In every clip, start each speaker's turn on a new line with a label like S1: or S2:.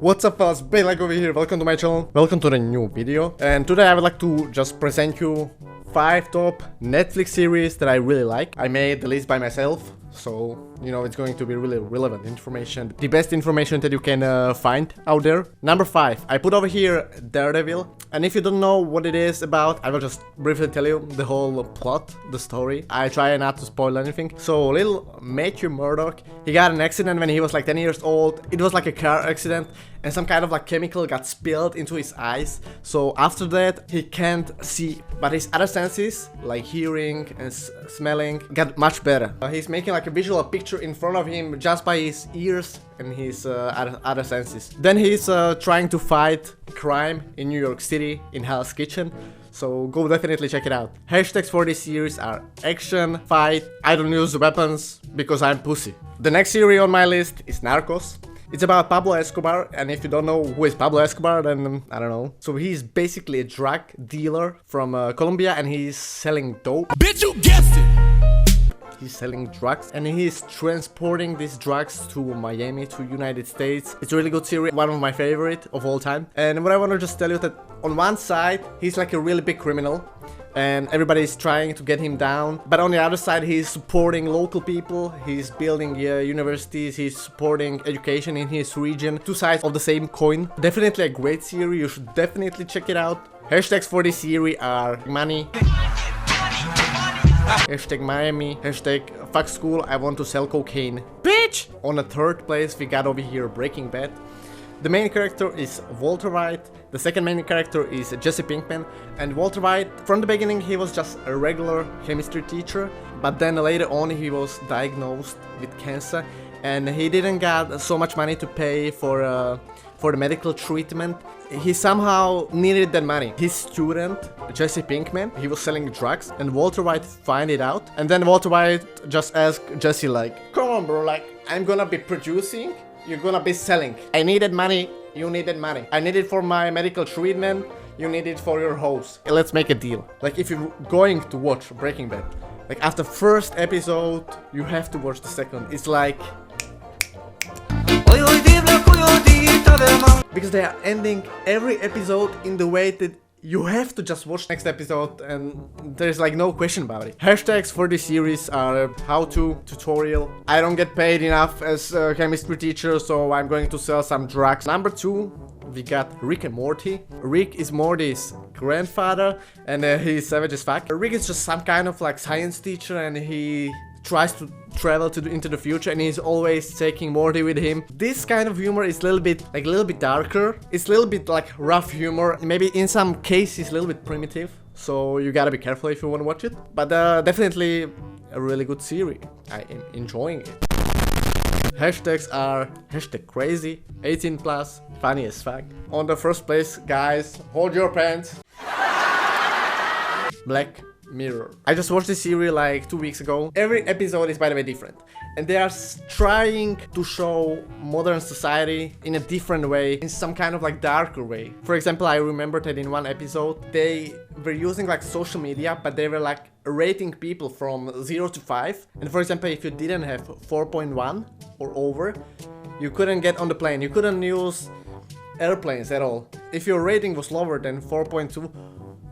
S1: What's up fellas, Baylike over here, welcome to my channel, welcome to the new video. And today I would like to just present you 5 top Netflix series that I really like. I made the list by myself, so you know it's going to be really relevant information, the best information that you can find out there. Number 5, I put over here Daredevil. And if you don't know what it is about, I will just briefly tell you the whole plot, the story. I try not to spoil anything. So little Matthew Murdock, he got an accident when he was like 10 years old. It was like a car accident and some kind of like chemical got spilled into his eyes. So after that he can't see, but his other senses like hearing and smelling got much better. He's making like a visual picture in front of him just by his ears and his other senses. Then he's trying to fight crime in New York City in Hell's Kitchen. So go definitely check it out. Hashtags for this series are action, fight. I don't use weapons because I'm pussy. The next series on my list is Narcos. It's about Pablo Escobar, and if you don't know who is Pablo Escobar, then I don't know. So he's basically a drug dealer from Colombia, and he's selling dope.
S2: Bitch, you guessed it!
S1: He's selling drugs and he's transporting these drugs to Miami, to United States. It's a really good series, one of my favorite of all time. And what I want to just tell you that on one side, he's like a really big criminal and everybody's trying to get him down. But on the other side, he's supporting local people, he's building universities, he's supporting education in his region. Two sides of the same coin. Definitely a great series, you should definitely check it out. Hashtags for this series are money, hashtag Miami, hashtag fuck school, I want to sell cocaine, bitch! On the third place we got over here Breaking Bad. The main character is Walter White, the second main character is Jesse Pinkman, and Walter White, from the beginning he was just a regular chemistry teacher, but then later on he was diagnosed with cancer and he didn't got so much money to pay for the medical treatment. He somehow needed that money. His student, Jesse Pinkman, he was selling drugs and Walter White find it out. And then Walter White just asked Jesse like, come on bro, like I'm gonna be producing, you're gonna be selling. I needed money, you needed money. I need it for my medical treatment, you need it for your house. Let's make a deal. Like if you're going to watch Breaking Bad, like after first episode, you have to watch the second. It's like... because they are ending every episode in the way that you have to just watch next episode and there's like no question about it. Hashtags for this series are how-to, tutorial. I don't get paid enough as a chemistry teacher, so I'm going to sell some drugs. Number 2, we got Rick and Morty. Rick is Morty's grandfather and he's savage as fuck. Rick is just some kind of like science teacher and he tries to travel into the future and he's always taking Morty with him. This kind of humor is a little bit darker. It's a little bit like rough humor. Maybe in some cases a little bit primitive. So you gotta be careful if you want to watch it. But definitely a really good series. I am enjoying it. Hashtags are hashtag crazy, 18 plus, funny as fuck. On the first place, guys, hold your pants. Black Mirror. I just watched this series like 2 weeks ago. Every episode is by the way different and they are trying to show modern society in a different way, in some kind of like darker way. For example, I remember that in one episode they were using like social media, but they were like rating people from 0 to 5. And for example, if you didn't have 4.1 or over, you couldn't get on the plane, you couldn't use airplanes at all. If your rating was lower than 4.2,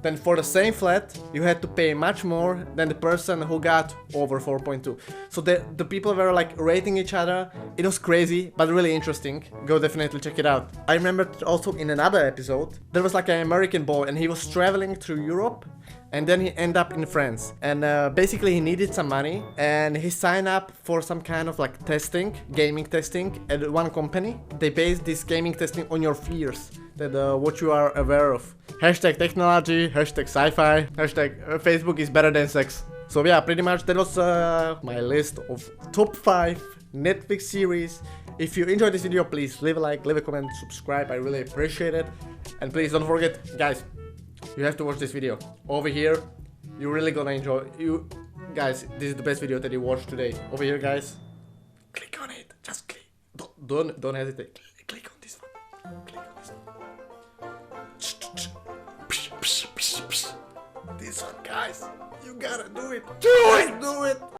S1: then for the same flat, you had to pay much more than the person who got over 4.2. So the people were like rating each other. It was crazy, but really interesting. Go definitely check it out. I remember also in another episode, there was like an American boy and he was traveling through Europe and then he ended up in France. And basically he needed some money and he signed up for some kind of like testing, gaming testing at one company. They based this gaming testing on your fears, that what you are aware of. Hashtag technology, hashtag sci-fi, hashtag Facebook is better than sex. So yeah, pretty much that was my list of top 5 Netflix series. If you enjoyed this video, please leave a like, leave a comment, subscribe, I really appreciate it. And please don't forget, guys, you have to watch this video. Over here, you're really gonna enjoy. You guys, this is the best video that you watched today. Over here, guys, click on it, just click. Don't hesitate. Click on this one. Click on this one. This one, guys, you gotta do it. Do it!